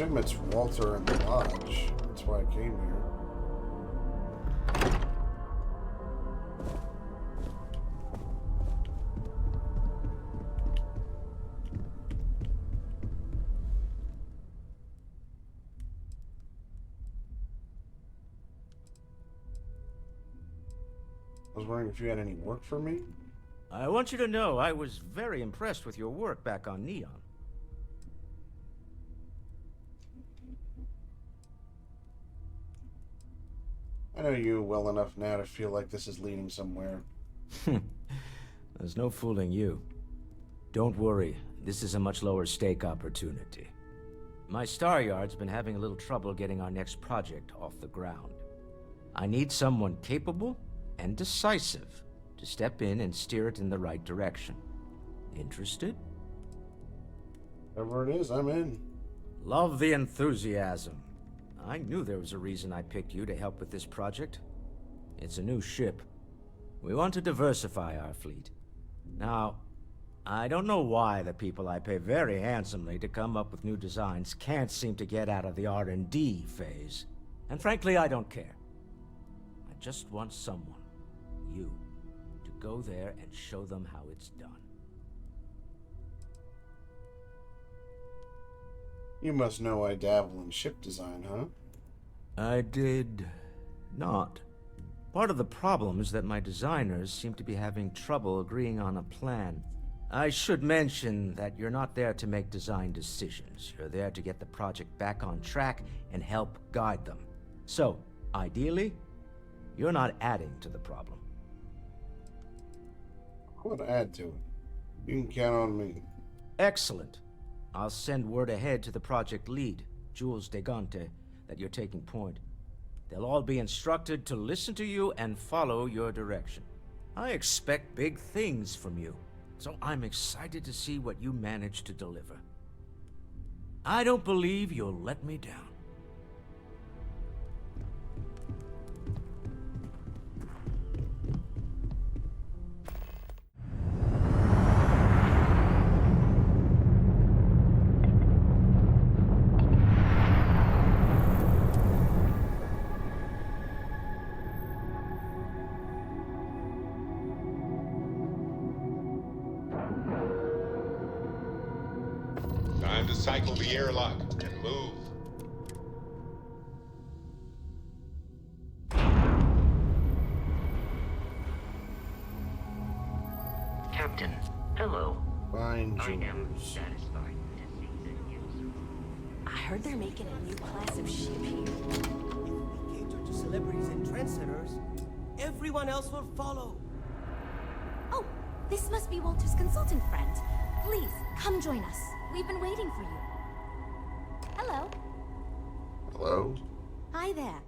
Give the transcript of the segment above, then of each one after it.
assume it's Walter and the lodge. That's why I came here. I was wondering if you had any work for me? I want you to know I was very impressed with your work back on Neon. I know you well enough now to feel like this is leading somewhere. There's no fooling you. Don't worry, this is a much lower stake opportunity. My Star Yard's been having a little trouble getting our next project off the ground. I need someone capable and decisive to step in and steer it in the right direction. Interested? Whatever it is, I'm in. Love the enthusiasm. I knew there was a reason I picked you to help with this project. It's a new ship. We want to diversify our fleet. Now, I don't know why the people I pay very handsomely to come up with new designs can't seem to get out of the R&D phase. And frankly, I don't care. I just want someone, you, to go there and show them how it's done. You must know I dabble in ship design, huh? I did not. Part of the problem is that my designers seem to be having trouble agreeing on a plan. I should mention that you're not there to make design decisions. You're there to get the project back on track and help guide them. So, ideally, you're not adding to the problem. I want to add to it. You can count on me. Excellent. I'll send word ahead to the project lead, Jules Degante, that you're taking point. They'll all be instructed to listen to you and follow your direction. I expect big things from you, so I'm excited to see what you manage to deliver. I don't believe you'll let me down. Time to cycle the airlock and move. Captain, hello. Fine, I am Jules. satisfied to see the news. I heard they're making a new class of ship here. If we cater to celebrities and trendsetters, everyone else will follow. Oh, this must be Walter's consultant friend. Please, come join us. We've been waiting for you. Hello. Hello? Hi there.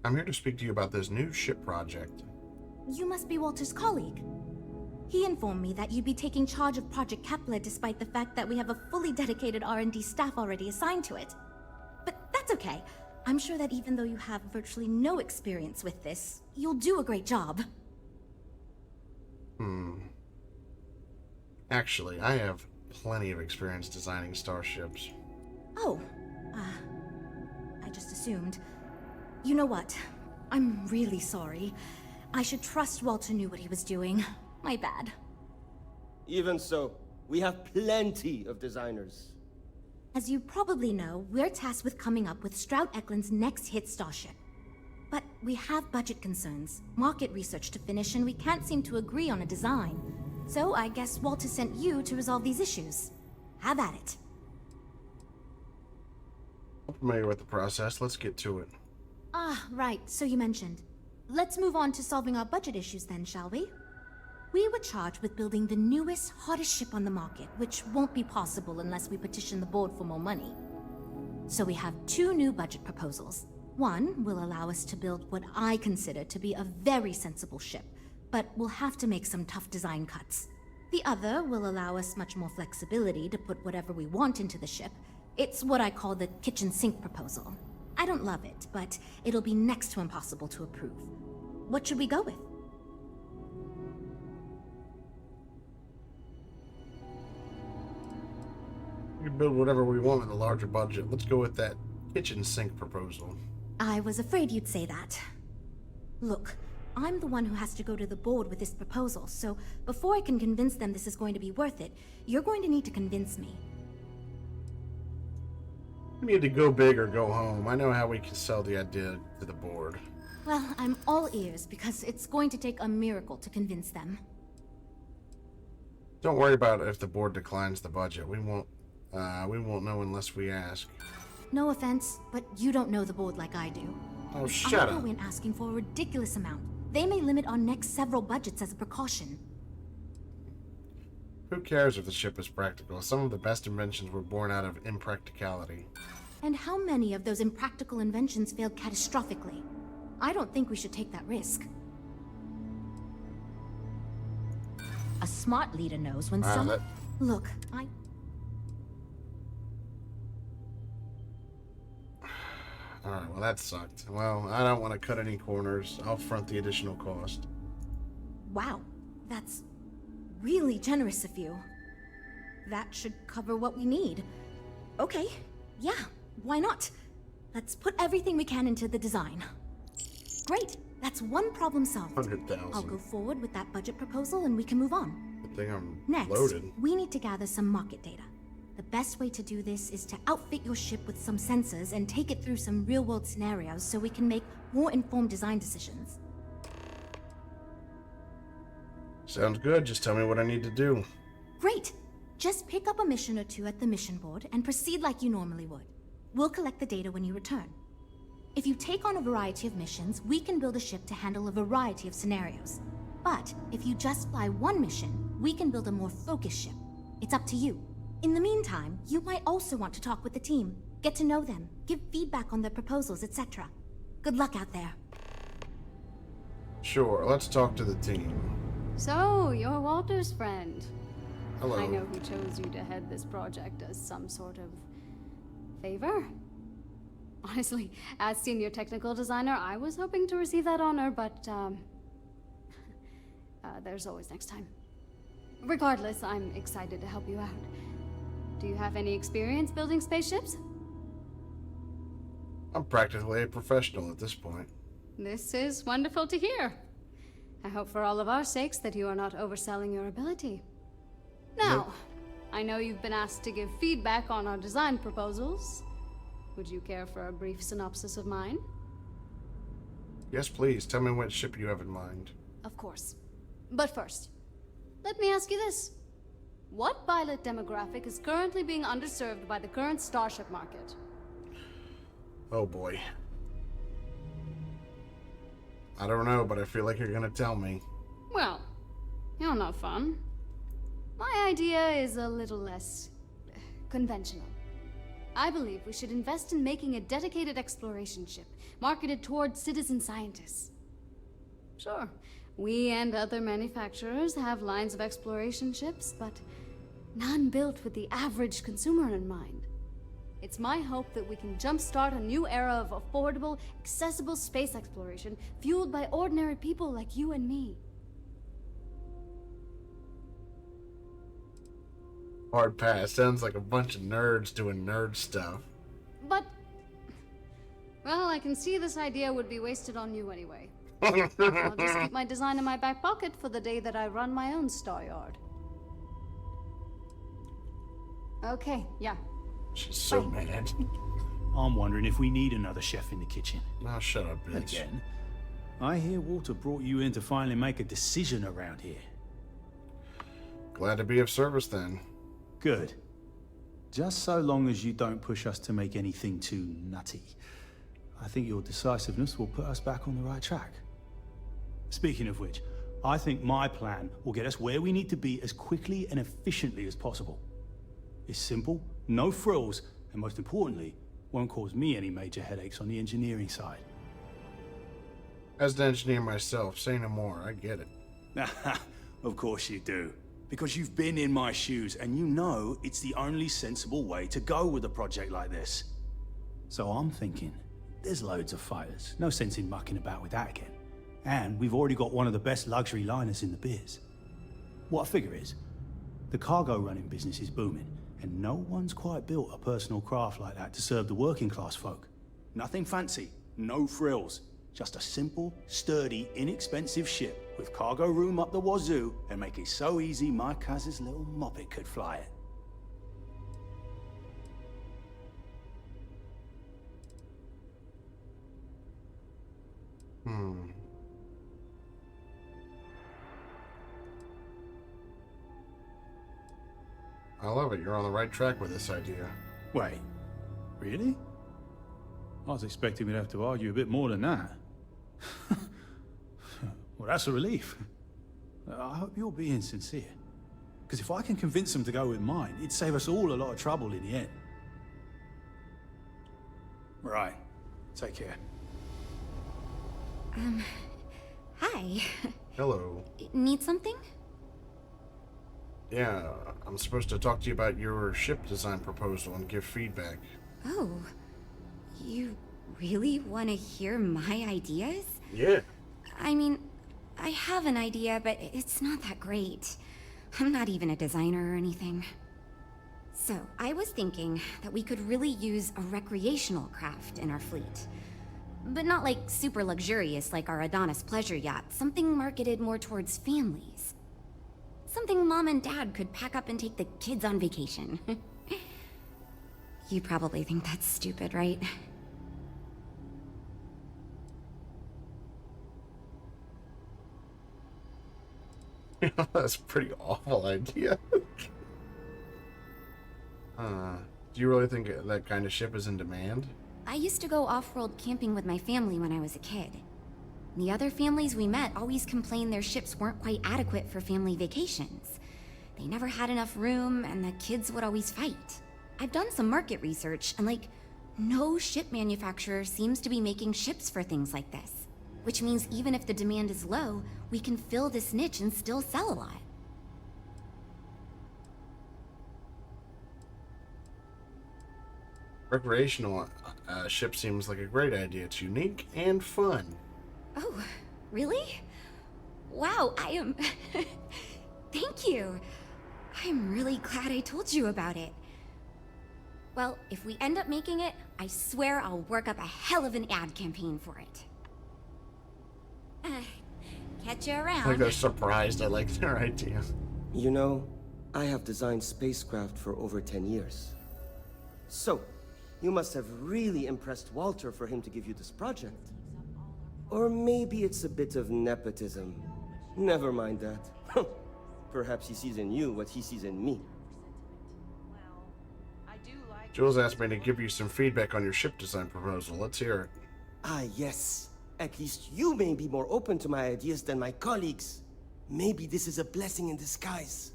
I'm here to speak to you about this new ship project. You must be Walter's colleague. He informed me that you'd be taking charge of Project Kepler despite the fact that we have a fully dedicated R&D staff already assigned to it. But that's okay. I'm sure that even though you have virtually no experience with this, you'll do a great job. Actually, I have plenty of experience designing starships. Oh, I just assumed. You know what? I'm really sorry. I should trust Walter knew what he was doing. My bad. Even so, we have plenty of designers. As you probably know, we're tasked with coming up with Stroud Eklund's next hit starship. But we have budget concerns, market research to finish, and we can't seem to agree on a design. So I guess Walter sent you to resolve these issues. Have at it. I'm familiar with the process. Let's get to it. Ah, right, so you mentioned. Let's move on to solving our budget issues then, shall we? We were charged with building the newest, hottest ship on the market, which won't be possible unless we petition the board for more money. So we have two new budget proposals. One will allow us to build what I consider to be a very sensible ship, but we'll have to make some tough design cuts. The other will allow us much more flexibility to put whatever we want into the ship. It's what I call the kitchen sink proposal. I don't love it, but it'll be next to impossible to approve. What should we go with? You build whatever we want with a larger budget. Let's go with that kitchen sink proposal. I was afraid you'd say that. Look, I'm the one who has to go to the board with this proposal, so before I can convince them this is going to be worth it, you're going to need to convince me. We need to go big or go home. I know how we can sell the idea to the board. Well, I'm all ears because it's going to take a miracle to convince them. Don't worry about it if the board declines the budget. We won't know unless we ask. No offense, but you don't know the board like I do. Oh, shut I'll up. go in asking for a ridiculous amount. They may limit our next several budgets as a precaution. Who cares if the ship is practical? Some of the best inventions were born out of impracticality. And how many of those impractical inventions failed catastrophically? I don't think we should take that risk. A smart leader knows when someone... Look, Alright, well that sucked. Well, I don't want to cut any corners. I'll front the additional cost. Wow, that's really generous of you. That should cover what we need. Okay, yeah, why not? Let's put everything we can into the design. Great, that's one problem solved. 100,000. I'll go forward with that budget proposal and we can move on. Good thing I'm Next, loaded. we need to gather some market data. The best way to do this is to outfit your ship with some sensors and take it through some real-world scenarios so we can make more informed design decisions. Sounds good. Just tell me what I need to do. Great! Just pick up a mission or two at the mission board and proceed like you normally would. We'll collect the data when you return. If you take on a variety of missions, we can build a ship to handle a variety of scenarios. But if you just fly one mission, we can build a more focused ship. It's up to you. In the meantime, you might also want to talk with the team, get to know them, give feedback on their proposals, etc. Good luck out there. Sure, let's talk to the team. So, you're Walter's friend. Hello. I know who chose you to head this project as some sort of favor. Honestly, as senior technical designer, I was hoping to receive that honor, but, there's always next time. Regardless, I'm excited to help you out. Do you have any experience building spaceships? I'm practically a professional at this point. This is wonderful to hear. I hope for all of our sakes that you are not overselling your ability. Now, Nope. I know you've been asked to give feedback on our design proposals. Would you care for a brief synopsis of mine? Yes, please. Tell me what ship you have in mind. Of course. But first, let me ask you this. What pilot demographic is currently being underserved by the current starship market? Oh boy. I don't know, but I feel like you're gonna tell me. Well, you're not fun. My idea is a little less conventional. I believe we should invest in making a dedicated exploration ship, marketed towards citizen scientists. Sure, we and other manufacturers have lines of exploration ships, but none built with the average consumer in mind. It's my hope that we can jumpstart a new era of affordable, accessible space exploration, fueled by ordinary people like you and me. Hard pass. Sounds like a bunch of nerds doing nerd stuff. But, well, I can see this idea would be wasted on you anyway. I'll just keep my design in my back pocket for the day that I run my own star yard. Okay, yeah. She's so mad. I'm wondering if we need another chef in the kitchen. Now shut up, bitch. Again, I hear Walter brought you in to finally make a decision around here. Glad to be of service then. Good. Just so long as you don't push us to make anything too nutty. I think your decisiveness will put us back on the right track. Speaking of which, I think my plan will get us where we need to be as quickly and efficiently as possible. It's simple, no frills, and most importantly, won't cause me any major headaches on the engineering side. As an engineer myself, say no more. I get it. Of course you do. Because you've been in my shoes and you know it's the only sensible way to go with a project like this. So I'm thinking, there's loads of fighters. No sense in mucking about with that again. And we've already got one of the best luxury liners in the biz. What I figure is, the cargo running business is booming, And no one's quite built a personal craft like that to serve the working class folk. Nothing fancy, no frills. Just a simple, sturdy, inexpensive ship with cargo room up the wazoo and make it so easy my cousin's little moppet could fly it. I love it. You're on the right track with this idea. Wait, really? I was expecting we'd have to argue a bit more than that. Well, that's a relief. I hope you're being sincere. Because if I can convince them to go with mine, it'd save us all a lot of trouble in the end. Right. Take care. Hi. Hello. Need something? Yeah, I'm supposed to talk to you about your ship design proposal and give feedback. Oh, you really want to hear my ideas? Yeah. I mean, I have an idea, but it's not that great. I'm not even a designer or anything. So, I was thinking that we could really use a recreational craft in our fleet. But not like super luxurious like our Adonis pleasure yacht, something marketed more towards families. Something Mom and Dad could pack up and take the kids on vacation. You probably think that's stupid, right? That's a pretty awful idea. Do you really think that kind of ship is in demand? I used to go off-world camping with my family when I was a kid. The other families we met always complained their ships weren't quite adequate for family vacations. They never had enough room, and the kids would always fight. I've done some market research, and no ship manufacturer seems to be making ships for things like this. Which means even if the demand is low, we can fill this niche and still sell a lot. Recreational ship seems like a great idea. It's unique and fun. Oh, really? Wow, I am... Thank you. I'm really glad I told you about it. Well, if we end up making it, I swear I'll work up a hell of an ad campaign for it. Catch you around. I think they're surprised I like their idea. You know, I have designed spacecraft for over 10 years. So, you must have really impressed Walter for him to give you this project. Or maybe it's a bit of nepotism. Never mind that. Perhaps he sees in you what he sees in me. Jules asked me to give you some feedback on your ship design proposal. Let's hear it. Ah, yes. At least you may be more open to my ideas than my colleagues. Maybe this is a blessing in disguise.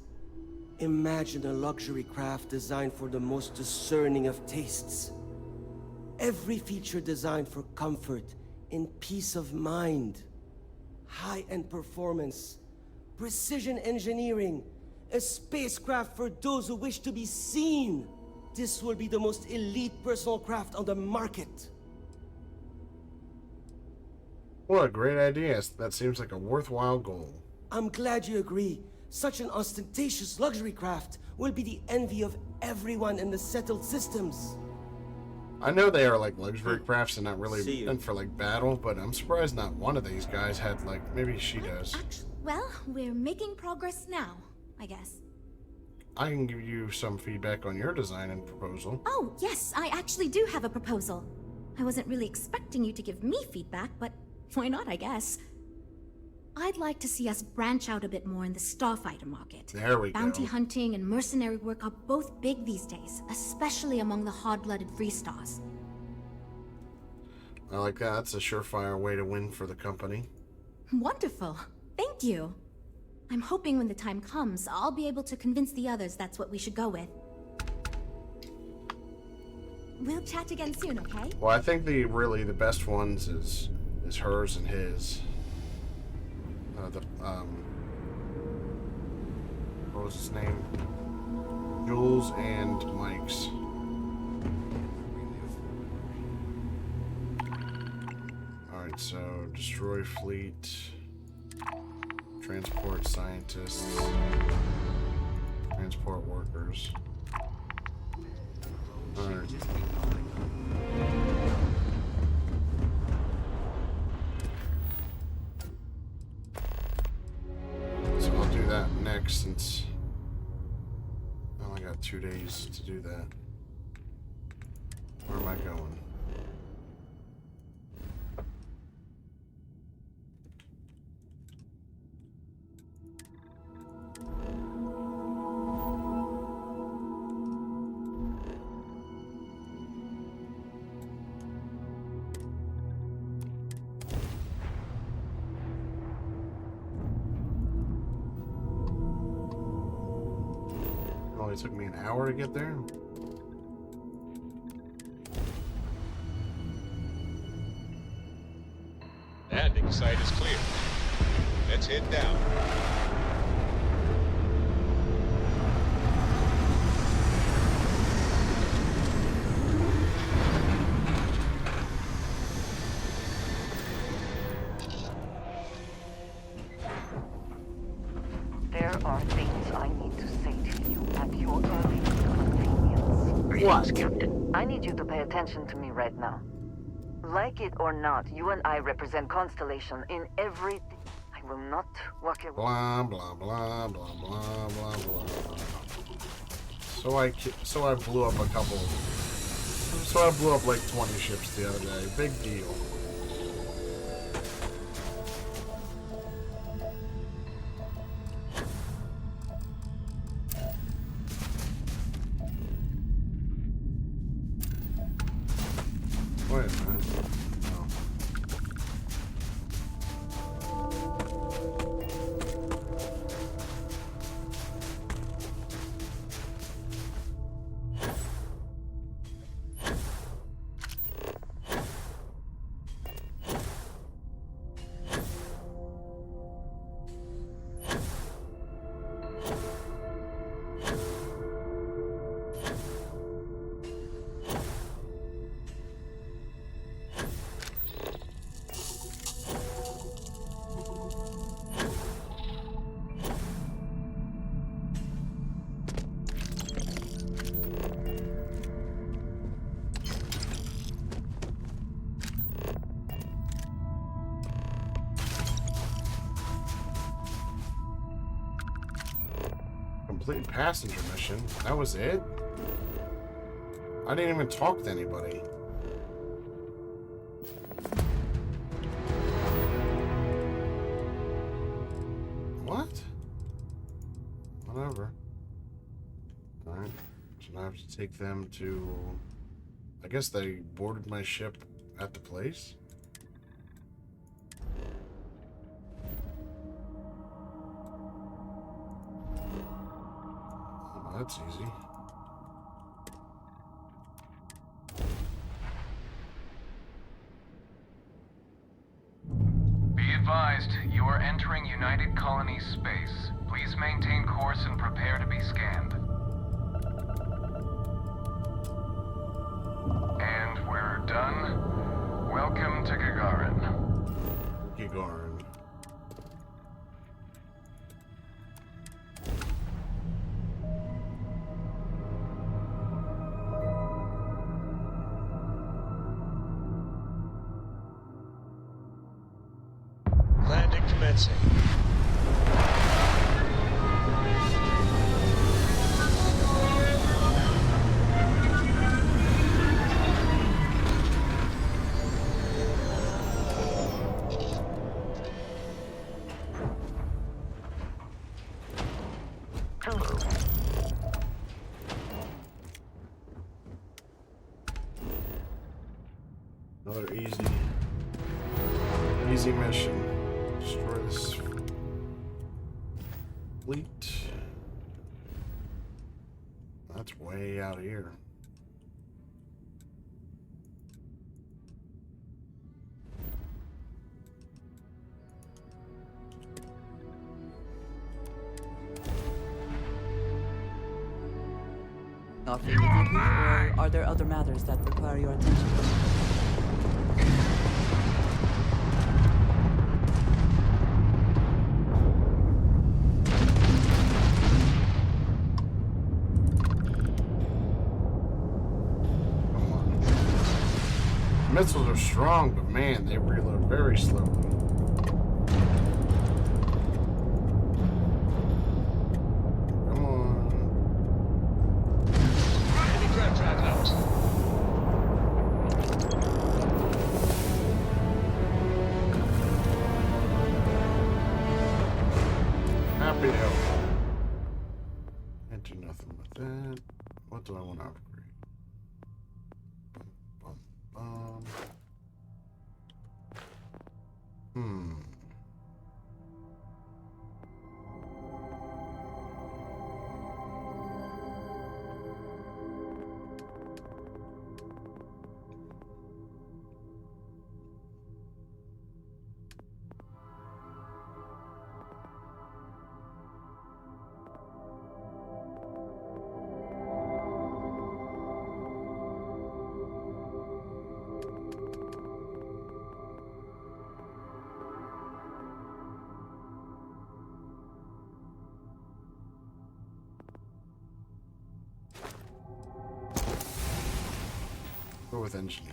Imagine a luxury craft designed for the most discerning of tastes. Every feature designed for comfort and peace of mind. High-end performance, precision engineering, a spacecraft for those who wish to be seen. This will be the most elite personal craft on the market. What a great idea. That seems like a worthwhile goal. I'm glad you agree. Such an ostentatious luxury craft will be the envy of everyone in the settled systems. I know they are like luxury crafts and not really meant for like battle, but I'm surprised not one of these guys had like, maybe she does. Well, we're making progress now, I guess. I can give you some feedback on your design and proposal. Oh, yes, I actually do have a proposal. I wasn't really expecting you to give me feedback, but why not, I guess. I'd like to see us branch out a bit more in the starfighter market. There we go. Bounty hunting and mercenary work are both big these days, especially among the hard-blooded Freestars. I like that. That's a surefire way to win for the company. Wonderful. Thank you. I'm hoping when the time comes, I'll be able to convince the others that's what we should go with. We'll chat again soon, okay? Well, I think the best ones is hers and his. What was his name? Jules and Mike's. Alright, so destroy fleet, transport scientists, transport workers. Alright. So I'll do that next since I only got 2 days to do that. Where am I going? It only took me an hour to get there. Landing site is clear. Let's head down. There are things I need to say to you at your earliest convenience. Greetings, Captain. I need you to pay attention to me right now. Like it or not, you and I represent Constellation in everything. I will not walk away. Blah blah blah blah blah blah blah. So I blew up a couple. So I blew up like 20 ships the other day. Big deal. Wait a minute. Oh. Complete passenger mission. That was it? I didn't even talk to anybody. What? Whatever. Alright. So now I have to take them to... I guess they boarded my ship at the place? That's easy. Be advised, you are entering United Colonies space. Please maintain course and prepare to be scanned. And we're done. Welcome to Gagarin. Gagarin. Landing commencing. Hello. Another easy mission. Destroy this fleet. That's way out here. Off immediately, or are there other matters that require your attention? missiles are strong, but man, they reload very slowly. Come on. Enemy grab drag out. Happy to help. Can't do nothing with that. What do I want to upgrade? Bum, bum, bum. Go with engineer.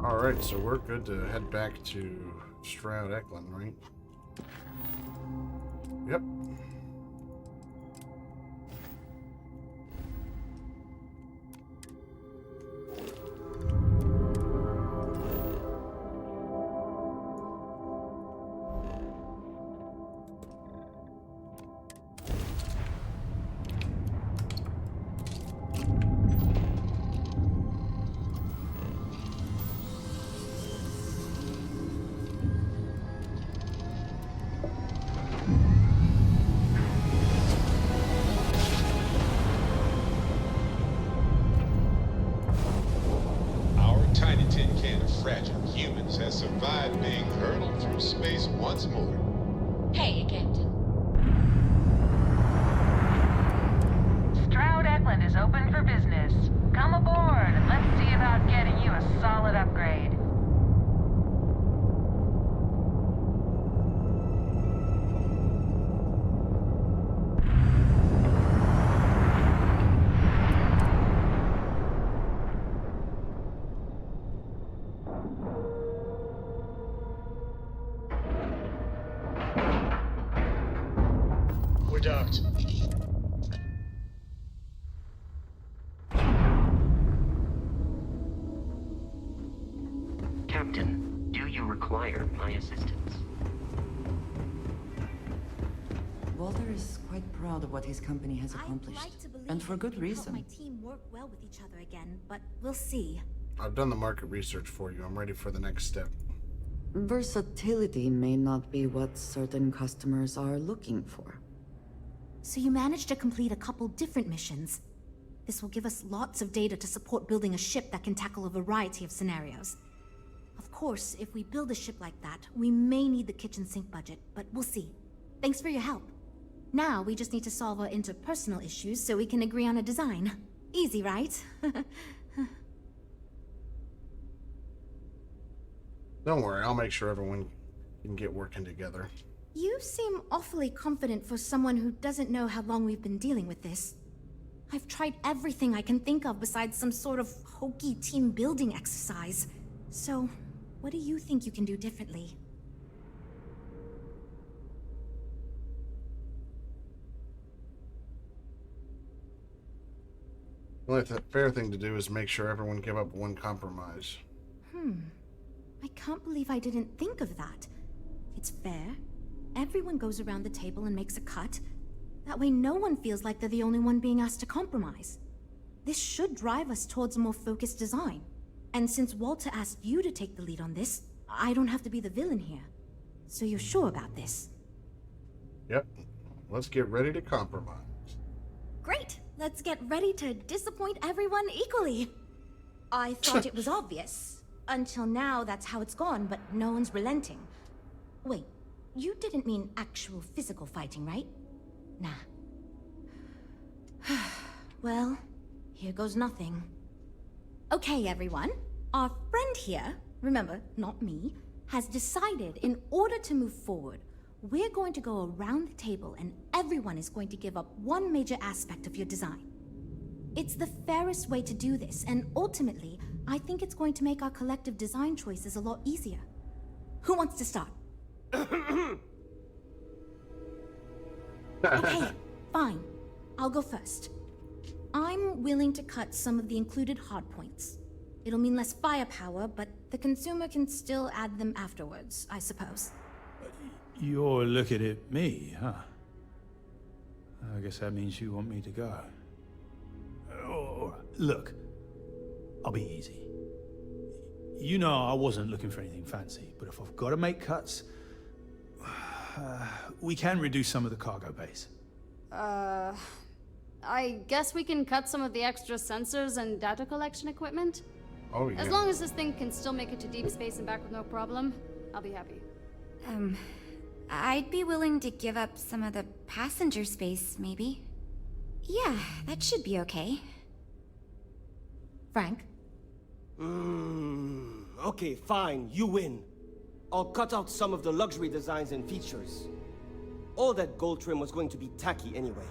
Alright, so we're good to head back to Stroud Eklund, right? Yep. Has survived being hurtled through space once more. Hey, Captain. Stroud Eklund is open for business. Come aboard and let's see about getting you a solid upgrade. We're docked. Captain, do you require my assistance? Walter is quite proud of what his company has accomplished. I'd like to believe and for good that we can reason. help my team work well with each other again, but we'll see. I've done the market research for you. I'm ready for the next step. Versatility may not be what certain customers are looking for. So you managed to complete a couple different missions. This will give us lots of data to support building a ship that can tackle a variety of scenarios. Of course, if we build a ship like that, we may need the kitchen sink budget, but we'll see. Thanks for your help. Now we just need to solve our interpersonal issues so we can agree on a design. Easy, right? Don't worry, I'll make sure everyone can get working together. You seem awfully confident for someone who doesn't know how long we've been dealing with this. I've tried everything I can think of besides some sort of hokey team building exercise. So, what do you think you can do differently? Well, the fair thing to do is make sure everyone give up one compromise. I can't believe I didn't think of that. It's fair. Everyone goes around the table and makes a cut. That way no one feels like they're the only one being asked to compromise. This should drive us towards a more focused design. And since Walter asked you to take the lead on this, I don't have to be the villain here. So you're sure about this? Yep. Let's get ready to compromise. Great! Let's get ready to disappoint everyone equally. I thought it was obvious. Until now, that's how it's gone, but no one's relenting. Wait, you didn't mean actual physical fighting, right? Nah. Well, here goes nothing. Okay, everyone. Our friend here, remember, not me, has decided in order to move forward, We're going to go around the table and everyone is going to give up one major aspect of your design. It's the fairest way to do this, and ultimately, I think it's going to make our collective design choices a lot easier. Who wants to start? Okay, fine. I'll go first. I'm willing to cut some of the included hardpoints. It'll mean less firepower, but the consumer can still add them afterwards, I suppose. You're looking at me, huh? I guess that means you want me to go. Oh, look, I'll be easy. You know I wasn't looking for anything fancy, but if I've got to make cuts, we can reduce some of the cargo base. I guess we can cut some of the extra sensors and data collection equipment? Oh, yeah. As long as this thing can still make it to deep space and back with no problem, I'll be happy. I'd be willing to give up some of the passenger space, maybe. Yeah, that should be okay. Frank? Okay, fine, you win. I'll cut out some of the luxury designs and features. All that gold trim was going to be tacky anyway.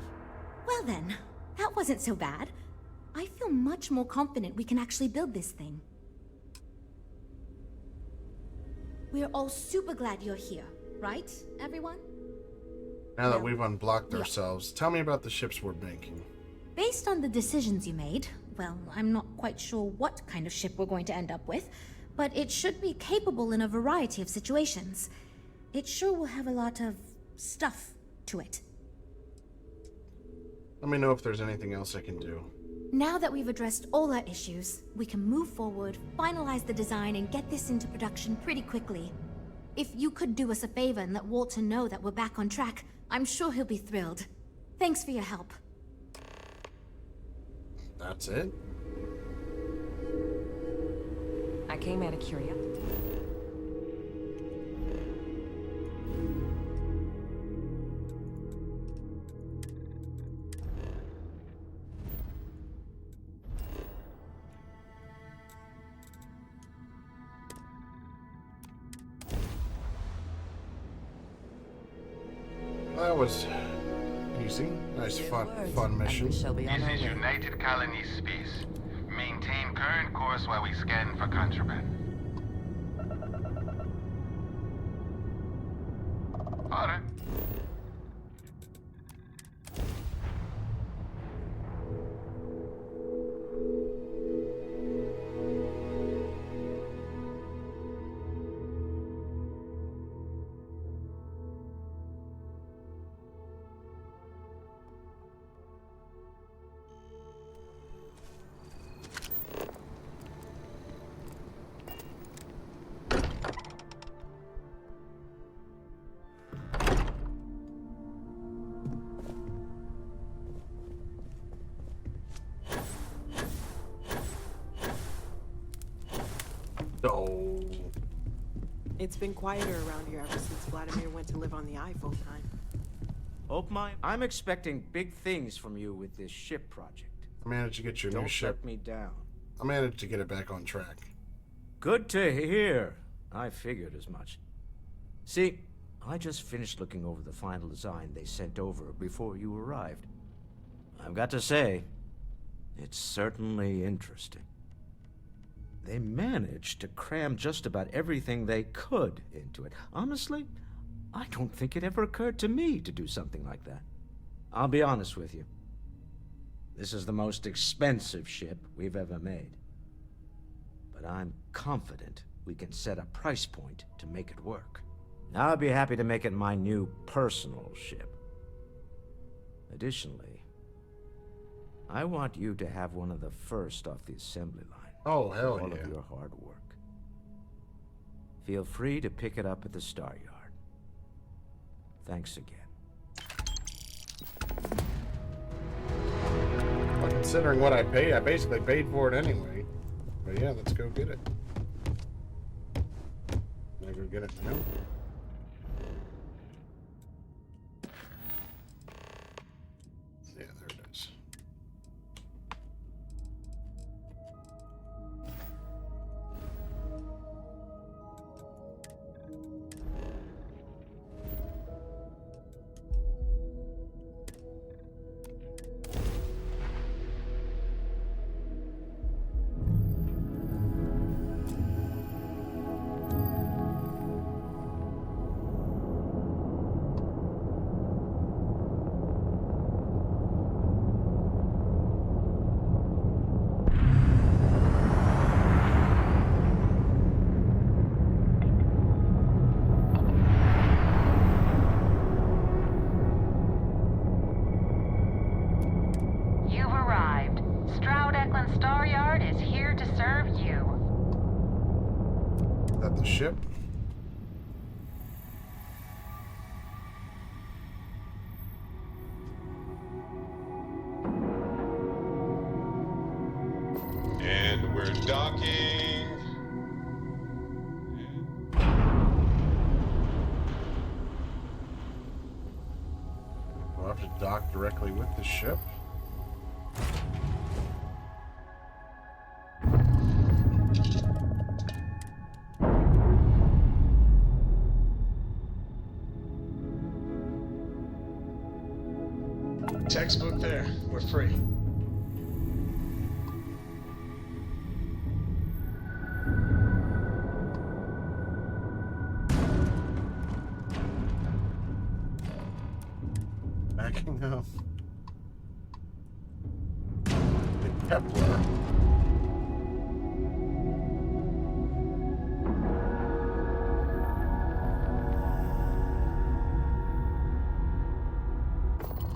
Well then, that wasn't so bad. I feel much more confident we can actually build this thing. We're all super glad you're here, right, everyone? Now that we've unblocked ourselves, tell me about the ships we're making. Based on the decisions you made, well, I'm not quite sure what kind of ship we're going to end up with, but it should be capable in a variety of situations. It sure will have a lot of stuff to it. Let me know if there's anything else I can do. Now that we've addressed all our issues, we can move forward, finalize the design, and get this into production pretty quickly. If you could do us a favor and let Walter know that we're back on track, I'm sure he'll be thrilled. Thanks for your help. That's it? I came out of curiosity. That was easy. Nice, fun mission. This is United Colony Space. Maintain current course while we scan for contraband. Order. No. It's been quieter around here ever since Vladimir went to live on the Eye full-time. I'm expecting big things from you with this ship project. I managed to get your new ship. Don't let me down. I managed to get it back on track. Good to hear. I figured as much. See, I just finished looking over the final design they sent over before you arrived. I've got to say, it's certainly interesting. They managed to cram just about everything they could into it. Honestly, I don't think it ever occurred to me to do something like that. I'll be honest with you. This is the most expensive ship we've ever made. But I'm confident we can set a price point to make it work. I'll be happy to make it my new personal ship. Additionally, I want you to have one of the first off the assembly line. Oh, hell all yeah. of your hard work. Feel free to pick it up at the Star Yard. Thanks again. Well, considering what I paid, I basically paid for it anyway. But yeah, let's go get it. Can I go get it now? Yeah, there it is. that the ship? And we're docking. We'll have to dock directly with the ship. Textbook there. We're free. Backing up. The Kepler.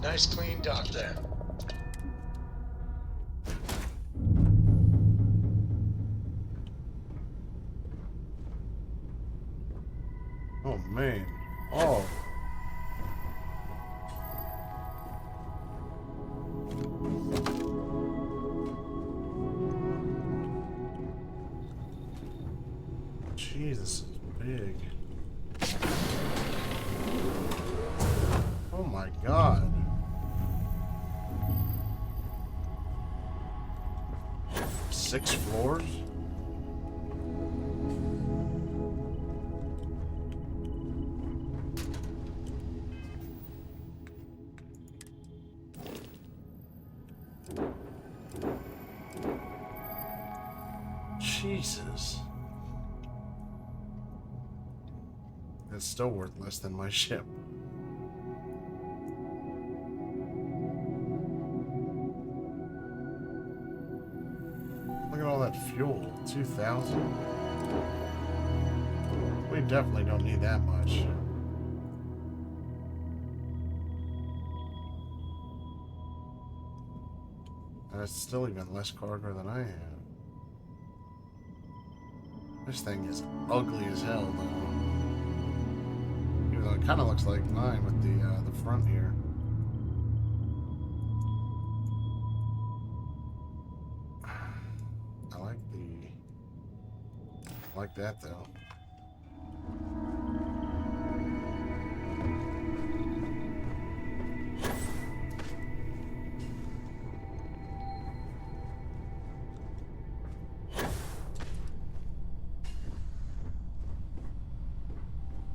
Nice clean dock there. Oh man. Oh. Jeez, this is big. Oh my god. Six floors? Jesus. That's still worth less than my ship. Look at all that fuel. 2,000. We definitely don't need that much. And it's still even less cargo than I have. This thing is ugly as hell, though. Even though it kind of looks like mine with the front here. I like that though.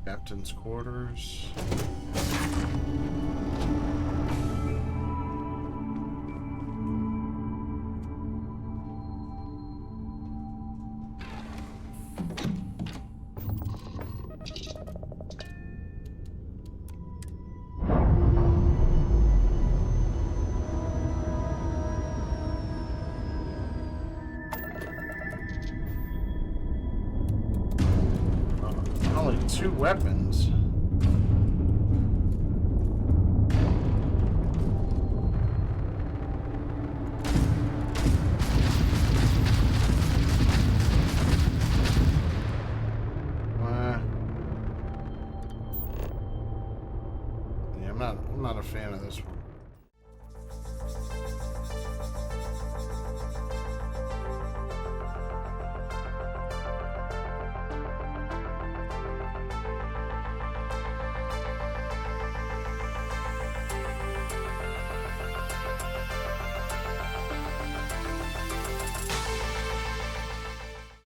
Captain's quarters. Only 2 weapons. Yeah, I'm not a fan of this one.